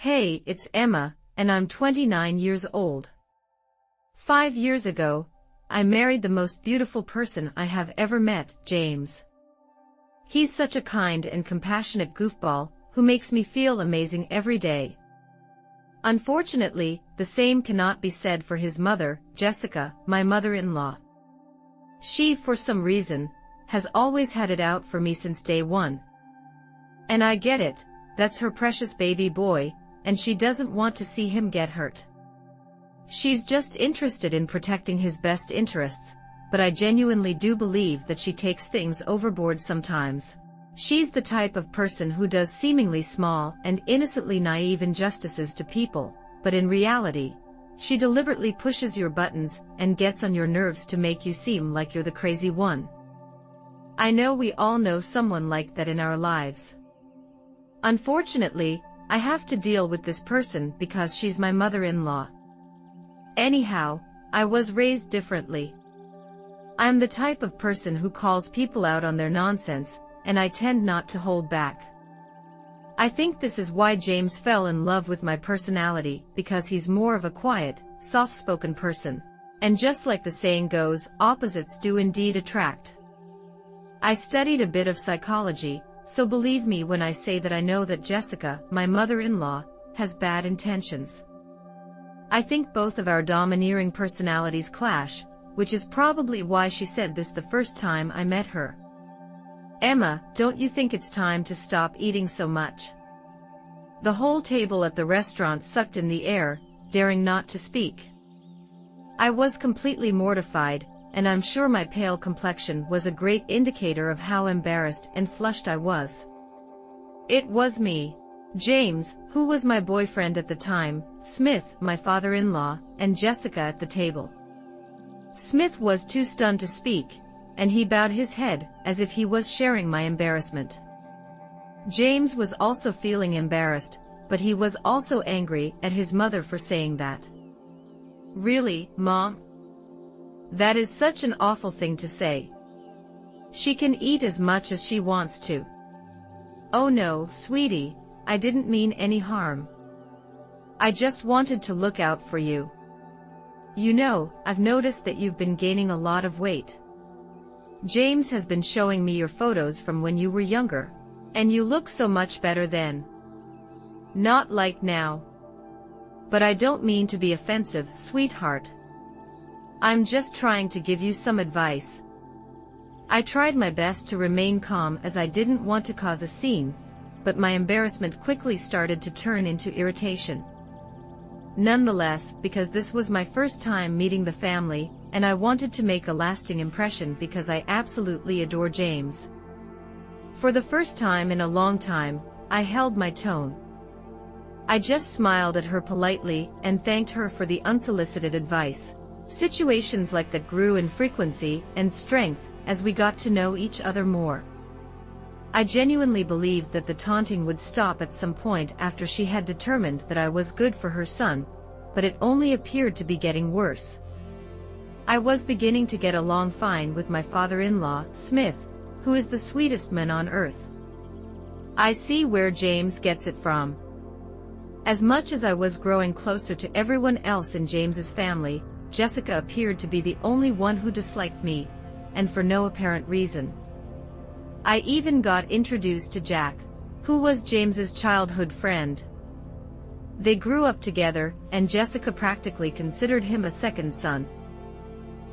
Hey, it's Emma, and I'm 29 years old. 5 years ago, I married the most beautiful person I have ever met, James. He's such a kind and compassionate goofball, who makes me feel amazing every day. Unfortunately, the same cannot be said for his mother, Jessica, my mother-in-law. She, for some reason, has always had it out for me since day one. And I get it, that's her precious baby boy, and she doesn't want to see him get hurt. She's just interested in protecting his best interests, but I genuinely do believe that she takes things overboard sometimes. She's the type of person who does seemingly small and innocently naive injustices to people, but in reality, she deliberately pushes your buttons and gets on your nerves to make you seem like you're the crazy one. I know we all know someone like that in our lives. Unfortunately, I have to deal with this person because she's my mother-in-law. Anyhow, I was raised differently. I'm the type of person who calls people out on their nonsense, and I tend not to hold back. I think this is why James fell in love with my personality, because he's more of a quiet, soft-spoken person. And just like the saying goes, opposites do indeed attract. I studied a bit of psychology, so believe me when I say that I know that Jessica, my mother-in-law, has bad intentions. I think both of our domineering personalities clash, which is probably why she said this the first time I met her. Emma, don't you think it's time to stop eating so much? The whole table at the restaurant sucked in the air, daring not to speak. I was completely mortified, and I'm sure my pale complexion was a great indicator of how embarrassed and flushed I was. It was me, James, who was my boyfriend at the time, Smith, my father-in-law, and Jessica at the table. Smith was too stunned to speak, and he bowed his head, as if he was sharing my embarrassment. James was also feeling embarrassed, but he was also angry at his mother for saying that. Really, Mom? That is such an awful thing to say. She can eat as much as she wants to. Oh no, sweetie, I didn't mean any harm. I just wanted to look out for you. You know, I've noticed that you've been gaining a lot of weight. James has been showing me your photos from when you were younger, and you look so much better then. Not like now. But I don't mean to be offensive, sweetheart. I'm just trying to give you some advice. I tried my best to remain calm as I didn't want to cause a scene, but my embarrassment quickly started to turn into irritation. Nonetheless, because this was my first time meeting the family, and I wanted to make a lasting impression because I absolutely adore James. For the first time in a long time, I held my tone. I just smiled at her politely and thanked her for the unsolicited advice. Situations like that grew in frequency and strength as we got to know each other more. I genuinely believed that the taunting would stop at some point after she had determined that I was good for her son, but it only appeared to be getting worse. I was beginning to get along fine with my father-in-law, Smith, who is the sweetest man on earth. I see where James gets it from. As much as I was growing closer to everyone else in James's family, Jessica appeared to be the only one who disliked me, and for no apparent reason. I even got introduced to Jack, who was James's childhood friend. They grew up together, and Jessica practically considered him a second son.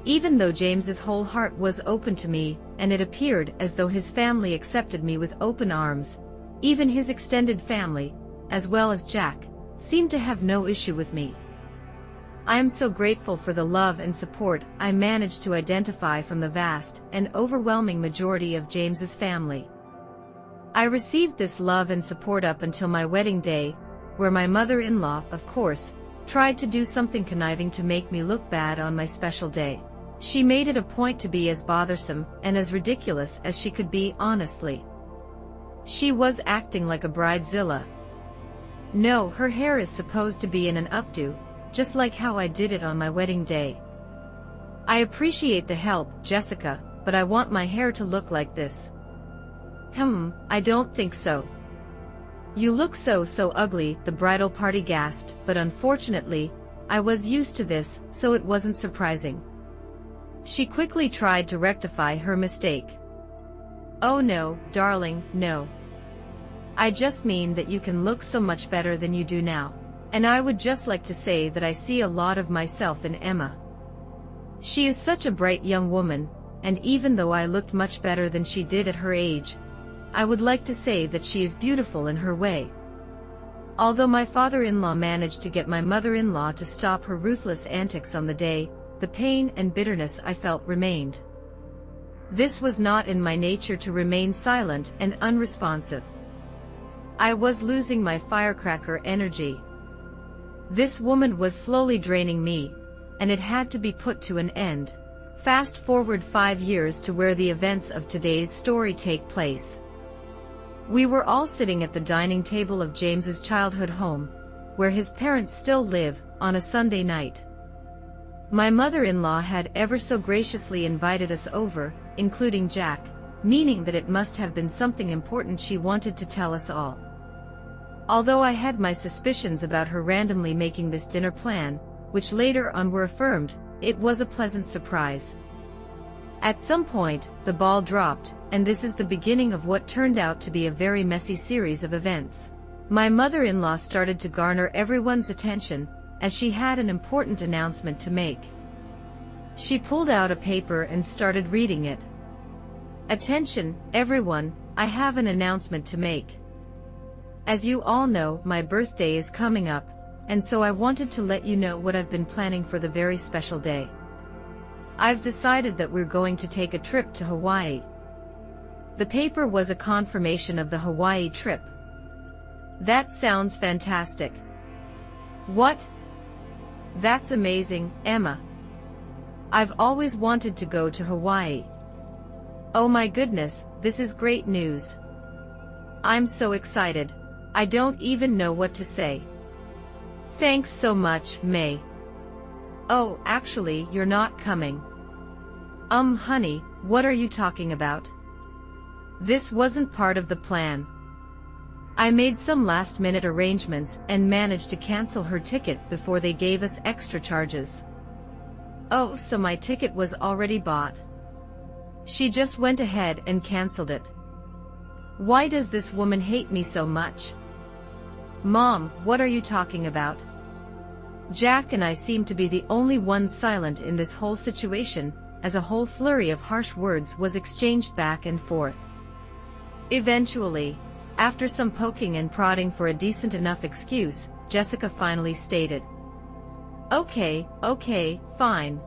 Even though James's whole heart was open to me, and it appeared as though his family accepted me with open arms, even his extended family, as well as Jack, seemed to have no issue with me. I am so grateful for the love and support I managed to identify from the vast and overwhelming majority of James's family. I received this love and support up until my wedding day, where my mother-in-law, of course, tried to do something conniving to make me look bad on my special day. She made it a point to be as bothersome and as ridiculous as she could be, honestly. She was acting like a bridezilla. No, her hair is supposed to be in an updo, just like how I did it on my wedding day. I appreciate the help, Jessica, but I want my hair to look like this. I don't think so. You look so ugly, the bridal party gasped, but unfortunately, I was used to this, so it wasn't surprising. She quickly tried to rectify her mistake. Oh no, darling, no. I just mean that you can look so much better than you do now. And I would just like to say that I see a lot of myself in Emma. She is such a bright young woman, and even though I looked much better than she did at her age, I would like to say that she is beautiful in her way. Although my father-in-law managed to get my mother-in-law to stop her ruthless antics on the day, the pain and bitterness I felt remained. This was not in my nature to remain silent and unresponsive. I was losing my firecracker energy. This woman was slowly draining me, and it had to be put to an end. Fast forward 5 years to where the events of today's story take place. We were all sitting at the dining table of James's childhood home, where his parents still live, on a Sunday night. My mother-in-law had ever so graciously invited us over, including Jack, meaning that it must have been something important she wanted to tell us all. Although I had my suspicions about her randomly making this dinner plan, which later on were affirmed, it was a pleasant surprise. At some point, the ball dropped, and this is the beginning of what turned out to be a very messy series of events. My mother-in-law started to garner everyone's attention, as she had an important announcement to make. She pulled out a paper and started reading it. Attention, everyone, I have an announcement to make. As you all know, my birthday is coming up, and so I wanted to let you know what I've been planning for the very special day. I've decided that we're going to take a trip to Hawaii. The paper was a confirmation of the Hawaii trip. That sounds fantastic. What? That's amazing, Emma. I've always wanted to go to Hawaii. Oh my goodness, this is great news. I'm so excited. I don't even know what to say. Thanks so much, May. Oh, actually, you're not coming. Honey, what are you talking about? This wasn't part of the plan. I made some last-minute arrangements and managed to cancel her ticket before they gave us extra charges. Oh, so my ticket was already bought. She just went ahead and canceled it. Why does this woman hate me so much? Mom, what are you talking about? Jack and I seem to be the only ones silent in this whole situation, as a whole flurry of harsh words was exchanged back and forth. Eventually, after some poking and prodding for a decent enough excuse, Jessica finally stated, Okay, fine.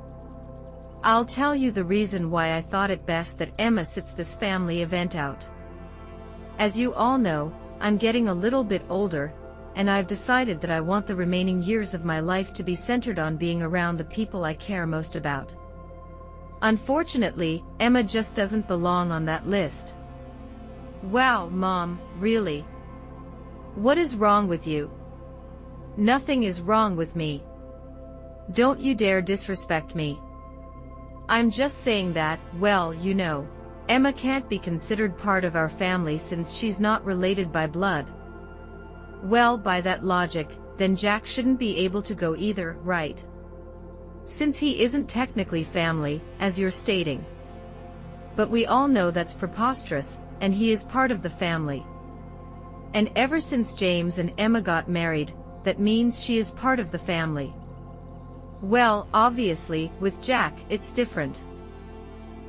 I'll tell you the reason why I thought it best that Emma sits this family event out. As you all know, I'm getting a little bit older, and I've decided that I want the remaining years of my life to be centered on being around the people I care most about. Unfortunately, Emma just doesn't belong on that list. Wow, Mom, really? What is wrong with you? Nothing is wrong with me. Don't you dare disrespect me. I'm just saying that, well, you know, Emma can't be considered part of our family since she's not related by blood. Well, by that logic, then Jack shouldn't be able to go either, right? Since he isn't technically family, as you're stating. But we all know that's preposterous, and he is part of the family. And ever since James and Emma got married, that means she is part of the family. Well, obviously, with Jack, it's different.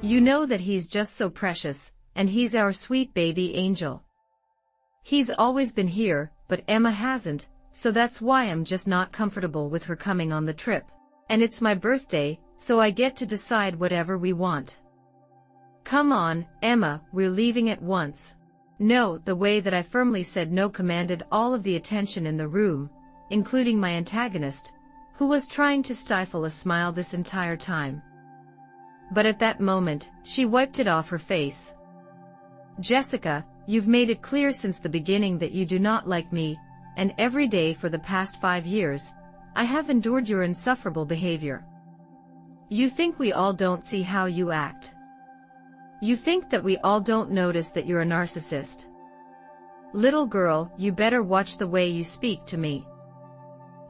You know that he's just so precious, and he's our sweet baby angel. He's always been here, but Emma hasn't, so that's why I'm just not comfortable with her coming on the trip. And it's my birthday, so I get to decide whatever we want. Come on, Emma, we're leaving at once. No, the way that I firmly said no commanded all of the attention in the room, including my antagonist, who was trying to stifle a smile this entire time. But at that moment, she wiped it off her face. Jessica, you've made it clear since the beginning that you do not like me, and every day for the past 5 years, I have endured your insufferable behavior. You think we all don't see how you act. You think that we all don't notice that you're a narcissist. Little girl, you better watch the way you speak to me.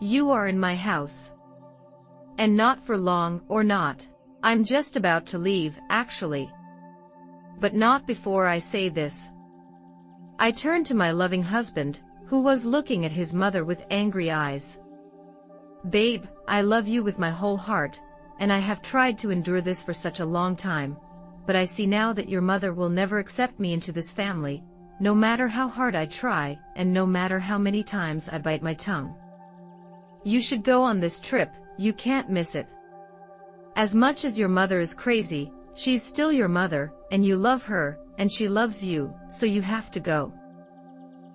You are in my house. And not for long, or not. I'm just about to leave, actually. But not before I say this. I turned to my loving husband, who was looking at his mother with angry eyes. Babe, I love you with my whole heart, and I have tried to endure this for such a long time, but I see now that your mother will never accept me into this family, no matter how hard I try, and no matter how many times I bite my tongue. You should go on this trip, you can't miss it. As much as your mother is crazy, she's still your mother, and you love her, and she loves you, so you have to go.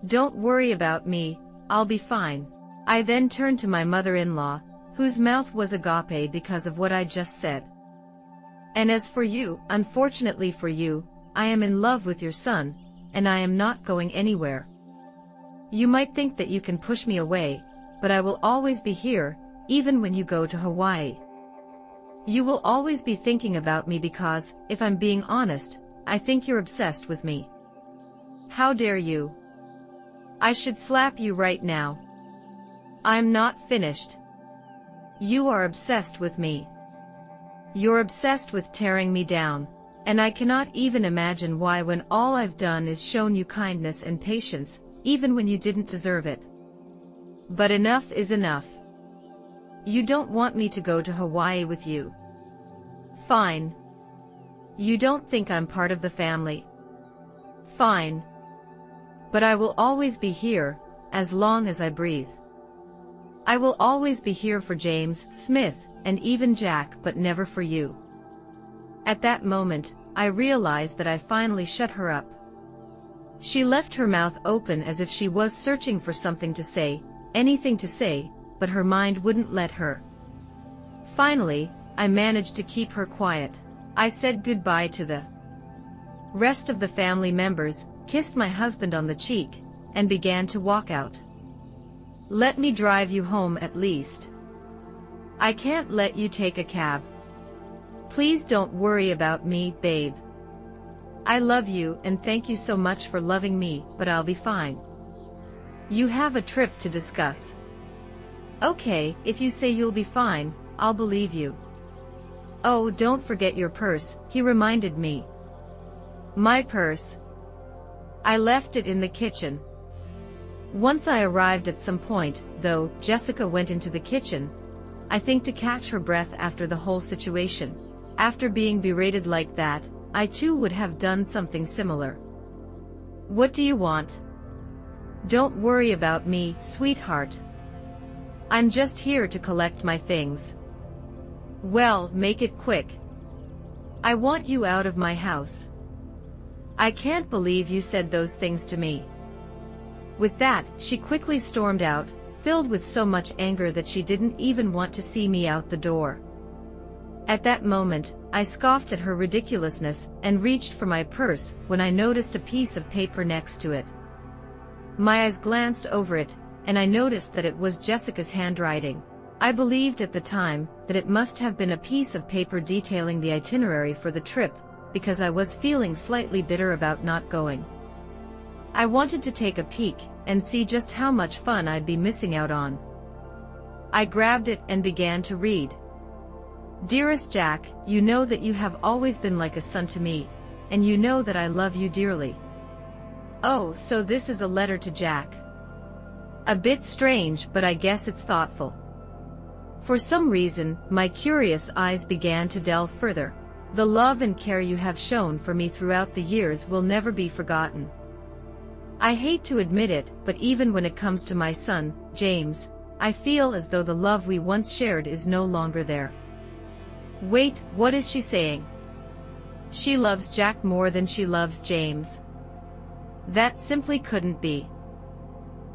Don't worry about me, I'll be fine. I then turned to my mother-in-law, whose mouth was agape because of what I just said. And as for you, unfortunately for you, I am in love with your son, and I am not going anywhere. You might think that you can push me away, but I will always be here, even when you go to Hawaii. You will always be thinking about me because, if I'm being honest, I think you're obsessed with me. How dare you? I should slap you right now. I'm not finished. You are obsessed with me. You're obsessed with tearing me down, and I cannot even imagine why when all I've done is shown you kindness and patience, even when you didn't deserve it. But enough is enough. You don't want me to go to Hawaii with you. Fine. You don't think I'm part of the family. Fine. But I will always be here, as long as I breathe. I will always be here for James, Smith, and even Jack, but never for you. At that moment, I realized that I finally shut her up. She left her mouth open as if she was searching for something to say, anything to say, but her mind wouldn't let her. Finally, I managed to keep her quiet. I said goodbye to the rest of the family members, kissed my husband on the cheek, and began to walk out. Let me drive you home at least. I can't let you take a cab. Please don't worry about me, babe. I love you and thank you so much for loving me, but I'll be fine. You have a trip to discuss. Okay, if you say you'll be fine, I'll believe you. Oh, don't forget your purse, he reminded me. My purse. I left it in the kitchen. Once I arrived at some point, though, Jessica went into the kitchen, I think to catch her breath after the whole situation. After being berated like that, I too would have done something similar. What do you want? Don't worry about me, sweetheart. I'm just here to collect my things. Well, make it quick. I want you out of my house. I can't believe you said those things to me. With that, she quickly stormed out, filled with so much anger that she didn't even want to see me out the door. At that moment, I scoffed at her ridiculousness and reached for my purse when I noticed a piece of paper next to it. My eyes glanced over it, and I noticed that it was Jessica's handwriting. I believed at the time that it must have been a piece of paper detailing the itinerary for the trip, because I was feeling slightly bitter about not going. I wanted to take a peek and see just how much fun I'd be missing out on. I grabbed it and began to read. Dearest Jack, you know that you have always been like a son to me, and you know that I love you dearly. Oh, so this is a letter to Jack. A bit strange, but I guess it's thoughtful. For some reason, my curious eyes began to delve further. The love and care you have shown for me throughout the years will never be forgotten. I hate to admit it, but even when it comes to my son, James, I feel as though the love we once shared is no longer there. Wait, what is she saying? She loves Jack more than she loves James. That simply couldn't be.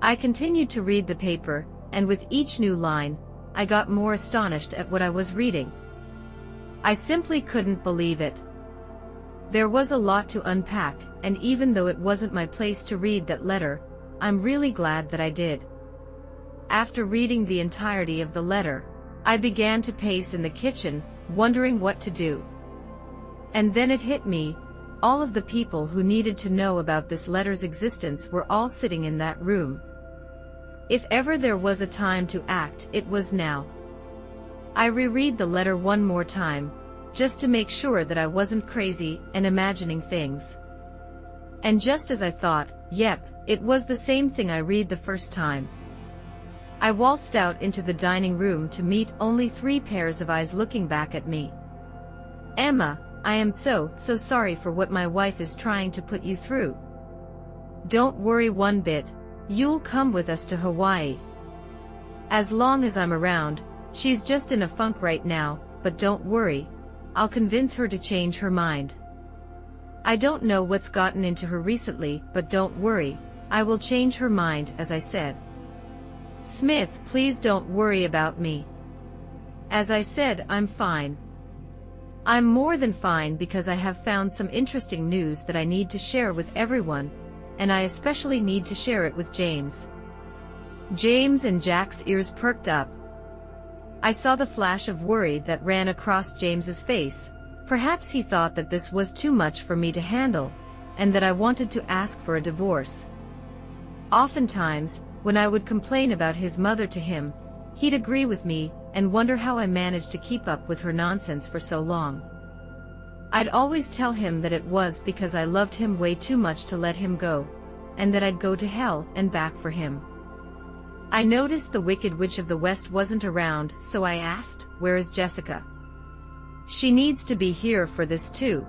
I continued to read the paper, and with each new line, I got more astonished at what I was reading. I simply couldn't believe it. There was a lot to unpack, and even though it wasn't my place to read that letter, I'm really glad that I did. After reading the entirety of the letter, I began to pace in the kitchen, wondering what to do. And then it hit me, all of the people who needed to know about this letter's existence were all sitting in that room. If ever there was a time to act, it was now. I reread the letter one more time, just to make sure that I wasn't crazy and imagining things. And just as I thought, yep, it was the same thing I read the first time. I waltzed out into the dining room to meet only 3 pairs of eyes looking back at me. Emma, I am so sorry for what my wife is trying to put you through. Don't worry one bit, you'll come with us to Hawaii. As long as I'm around, she's just in a funk right now, but don't worry, I'll convince her to change her mind. I don't know what's gotten into her recently, but don't worry, I will change her mind, as I said. Smith, please don't worry about me. As I said, I'm fine. I'm more than fine because I have found some interesting news that I need to share with everyone, and I especially need to share it with James. James and Jack's ears perked up. I saw the flash of worry that ran across James's face. Perhaps he thought that this was too much for me to handle, and that I wanted to ask for a divorce. Oftentimes, when I would complain about his mother to him, he'd agree with me and wonder how I managed to keep up with her nonsense for so long. I'd always tell him that it was because I loved him way too much to let him go, and that I'd go to hell and back for him. I noticed the Wicked Witch of the West wasn't around, so I asked, "Where is Jessica? She needs to be here for this too."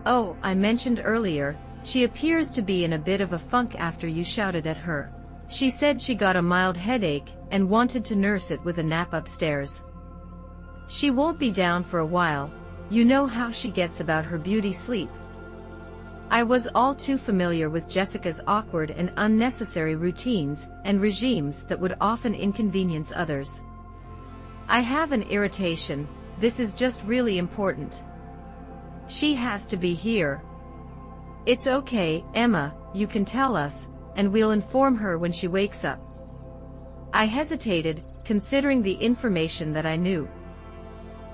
"Oh, I mentioned earlier, she appears to be in a bit of a funk after you shouted at her. She said she got a mild headache and wanted to nurse it with a nap upstairs. She won't be down for a while, you know how she gets about her beauty sleep." I was all too familiar with Jessica's awkward and unnecessary routines and regimes that would often inconvenience others. "I have an irritation, this is just really important. She has to be here." "It's okay, Emma, you can tell us, and we'll inform her when she wakes up." I hesitated, considering the information that I knew.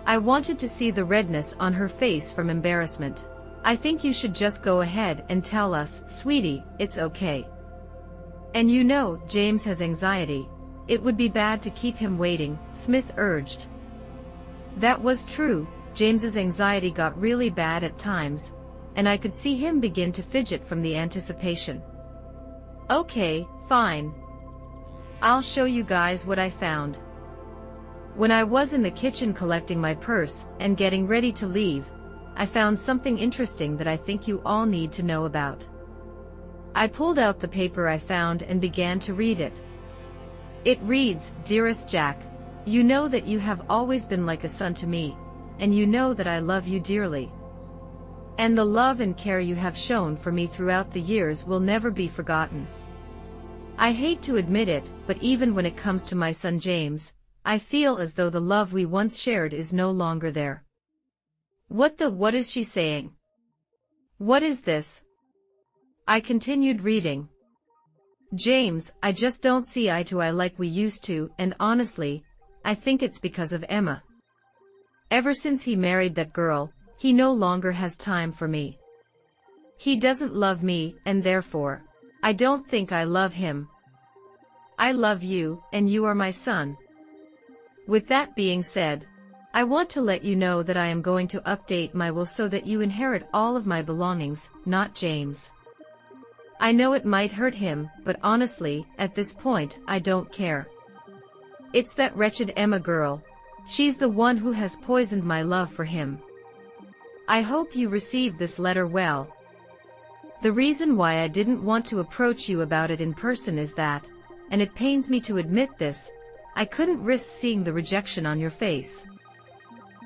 I wanted to see the redness on her face from embarrassment. "I think you should just go ahead and tell us, sweetie, it's okay. And you know, James has anxiety. It would be bad to keep him waiting," Smith urged. That was true, James's anxiety got really bad at times, and I could see him begin to fidget from the anticipation. "Okay, fine. I'll show you guys what I found." When I was in the kitchen collecting my purse and getting ready to leave, I found something interesting that I think you all need to know about. I pulled out the paper I found and began to read it. It reads, "Dearest Jack, you know that you have always been like a son to me, and you know that I love you dearly. And the love and care you have shown for me throughout the years will never be forgotten. I hate to admit it, but even when it comes to my son James, I feel as though the love we once shared is no longer there." What is she saying? What is this? I continued reading. "James, I just don't see eye to eye like we used to, and honestly, I think it's because of Emma. Ever since he married that girl, he no longer has time for me. He doesn't love me, and therefore, I don't think I love him. I love you, and you are my son. With that being said, I want to let you know that I am going to update my will so that you inherit all of my belongings, not James. I know it might hurt him, but honestly, at this point, I don't care. It's that wretched Emma girl. She's the one who has poisoned my love for him. I hope you receive this letter well. The reason why I didn't want to approach you about it in person is that, and it pains me to admit this, I couldn't risk seeing the rejection on your face.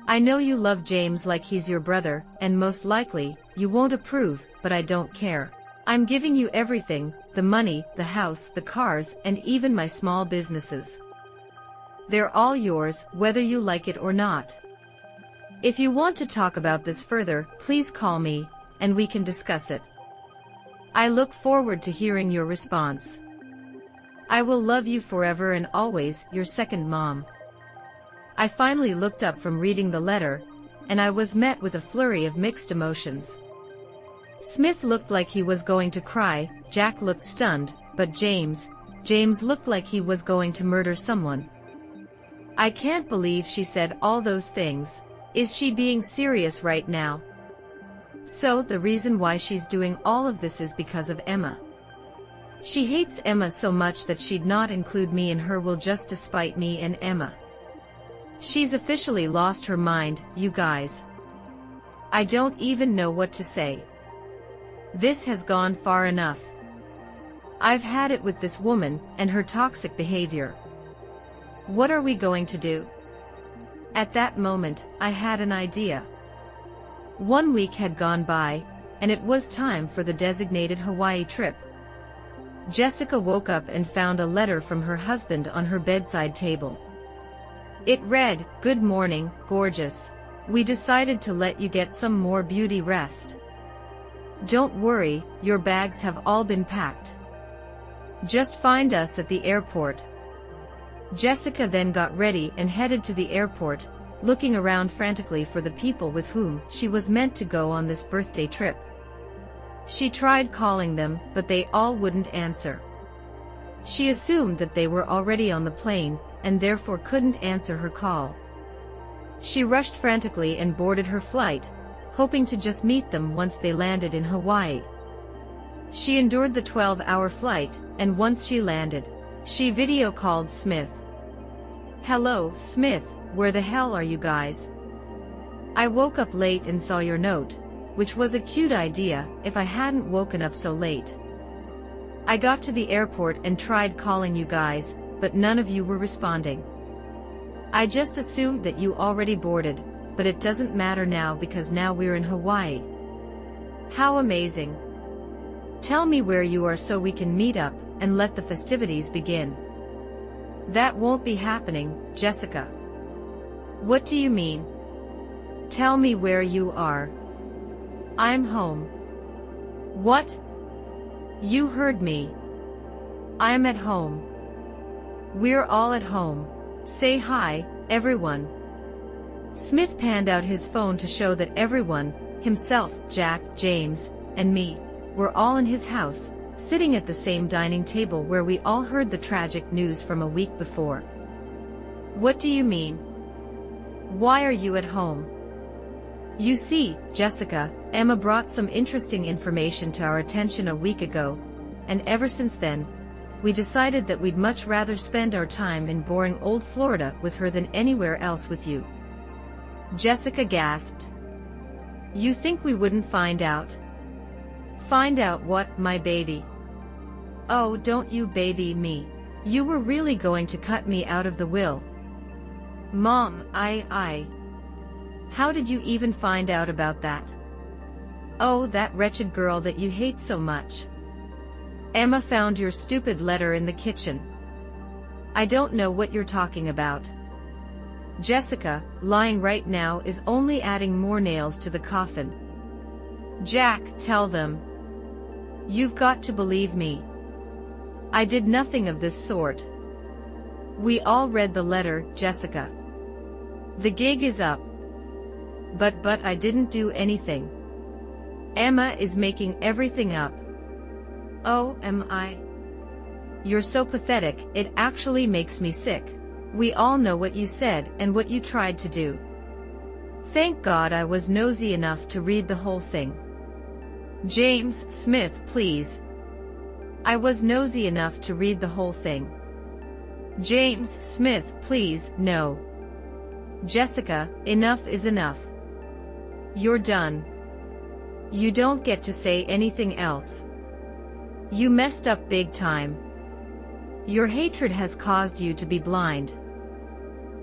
I know you love James like he's your brother, and most likely, you won't approve, but I don't care. I'm giving you everything, the money, the house, the cars, and even my small businesses. They're all yours, whether you like it or not. If you want to talk about this further, please call me, and we can discuss it. I look forward to hearing your response. I will love you forever and always, your second mom." I finally looked up from reading the letter, and I was met with a flurry of mixed emotions. Smith looked like he was going to cry, Jack looked stunned, but James looked like he was going to murder someone. I can't believe she said all those things. Is she being serious right now? So the reason why she's doing all of this is because of Emma. She hates Emma so much that she'd not include me in her will just to spite me and Emma. She's officially lost her mind, you guys. I don't even know what to say. This has gone far enough. I've had it with this woman and her toxic behavior. What are we going to do? At that moment, I had an idea. 1 week had gone by, and it was time for the designated Hawaii trip. Jessica woke up and found a letter from her husband on her bedside table. It read, "Good morning, gorgeous. We decided to let you get some more beauty rest. Don't worry, your bags have all been packed. Just find us at the airport." Jessica then got ready and headed to the airport, looking around frantically for the people with whom she was meant to go on this birthday trip. She tried calling them, but they all wouldn't answer. She assumed that they were already on the plane, and therefore couldn't answer her call. She rushed frantically and boarded her flight, hoping to just meet them once they landed in Hawaii. She endured the 12-hour flight, and once she landed, she video called Smith. "Hello, Smith, where the hell are you guys? I woke up late and saw your note, which was a cute idea if I hadn't woken up so late. I got to the airport and tried calling you guys, but none of you were responding. I just assumed that you already boarded, but it doesn't matter now because now we're in Hawaii. How amazing. Tell me where you are so we can meet up and let the festivities begin." "That won't be happening, Jessica." "What do you mean? Tell me where you are." "I'm home." "What? You heard me. I'm at home. We're all at home. Say hi, everyone." Smith panned out his phone to show that everyone, himself, Jack, James, and me, were all in his house, sitting at the same dining table where we all heard the tragic news from a week before. "What do you mean? Why are you at home?" "You see, Jessica, Emma brought some interesting information to our attention a week ago, and ever since then, we decided that we'd much rather spend our time in boring old Florida with her than anywhere else with you." Jessica gasped. "You think we wouldn't find out?" "Find out what, my baby?" "Oh, don't you baby me. You were really going to cut me out of the will." "Mom, How did you even find out about that?" "Oh, that wretched girl that you hate so much. Emma found your stupid letter in the kitchen." "I don't know what you're talking about." Jessica, lying right now is only adding more nails to the coffin. "Jack, tell them. You've got to believe me. I did nothing of this sort." "We all read the letter, Jessica. The gig is up." But I didn't do anything. Emma is making everything up." "Oh, am I? You're so pathetic, it actually makes me sick. We all know what you said and what you tried to do." Thank God I was nosy enough to read the whole thing. "James, Smith, please." I was nosy enough to read the whole thing. "James, Smith, please, no." "Jessica, enough is enough. You're done. You don't get to say anything else. You messed up big time. Your hatred has caused you to be blind.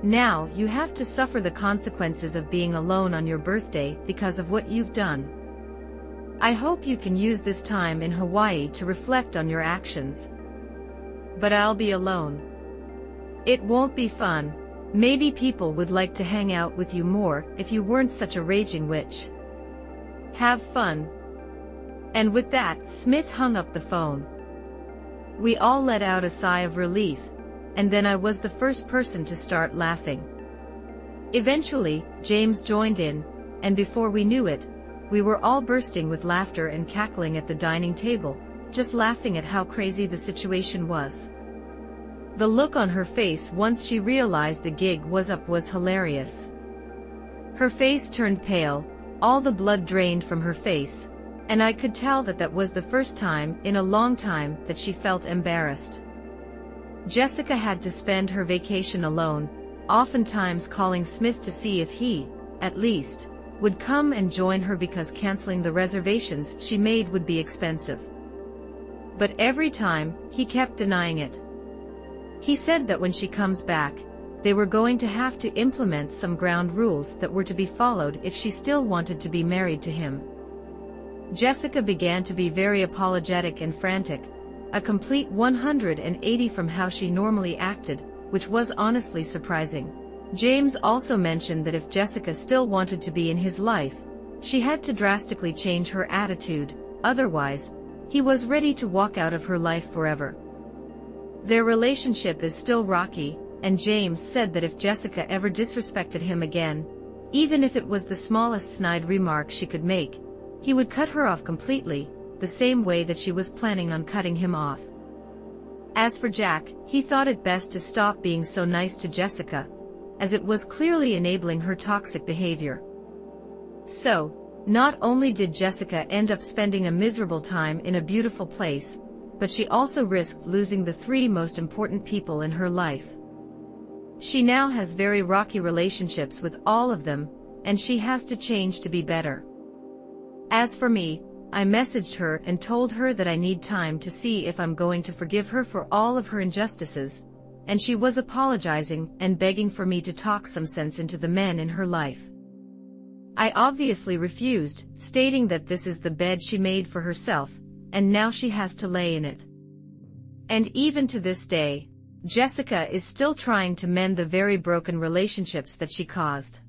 Now you have to suffer the consequences of being alone on your birthday because of what you've done. I hope you can use this time in Hawaii to reflect on your actions. But I'll be alone. It won't be fun. Maybe people would like to hang out with you more if you weren't such a raging witch. Have fun." And with that, Smith hung up the phone. We all let out a sigh of relief, and then I was the first person to start laughing. Eventually, James joined in, and before we knew it, we were all bursting with laughter and cackling at the dining table, just laughing at how crazy the situation was. The look on her face once she realized the gig was up was hilarious. Her face turned pale, all the blood drained from her face, and I could tell that that was the first time in a long time that she felt embarrassed. Jessica had to spend her vacation alone, oftentimes calling Smith to see if he, at least, would come and join her because canceling the reservations she made would be expensive. But every time, he kept denying it. He said that when she comes back, they were going to have to implement some ground rules that were to be followed if she still wanted to be married to him. Jessica began to be very apologetic and frantic, a complete 180 from how she normally acted, which was honestly surprising. James also mentioned that if Jessica still wanted to be in his life, she had to drastically change her attitude, otherwise, he was ready to walk out of her life forever. Their relationship is still rocky, and James said that if Jessica ever disrespected him again, even if it was the smallest snide remark she could make, he would cut her off completely, the same way that she was planning on cutting him off. As for Jack, he thought it best to stop being so nice to Jessica, as it was clearly enabling her toxic behavior. So, not only did Jessica end up spending a miserable time in a beautiful place, but she also risked losing the three most important people in her life. She now has very rocky relationships with all of them, and she has to change to be better. As for me, I messaged her and told her that I need time to see if I'm going to forgive her for all of her injustices, and she was apologizing and begging for me to talk some sense into the men in her life. I obviously refused, stating that this is the bed she made for herself, and now she has to lay in it. And even to this day, Jessica is still trying to mend the very broken relationships that she caused.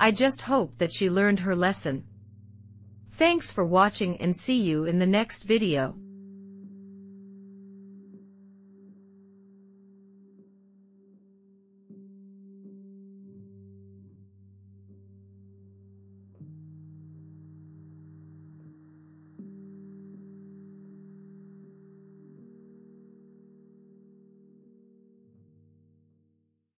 I just hope that she learned her lesson. Thanks for watching and see you in the next video.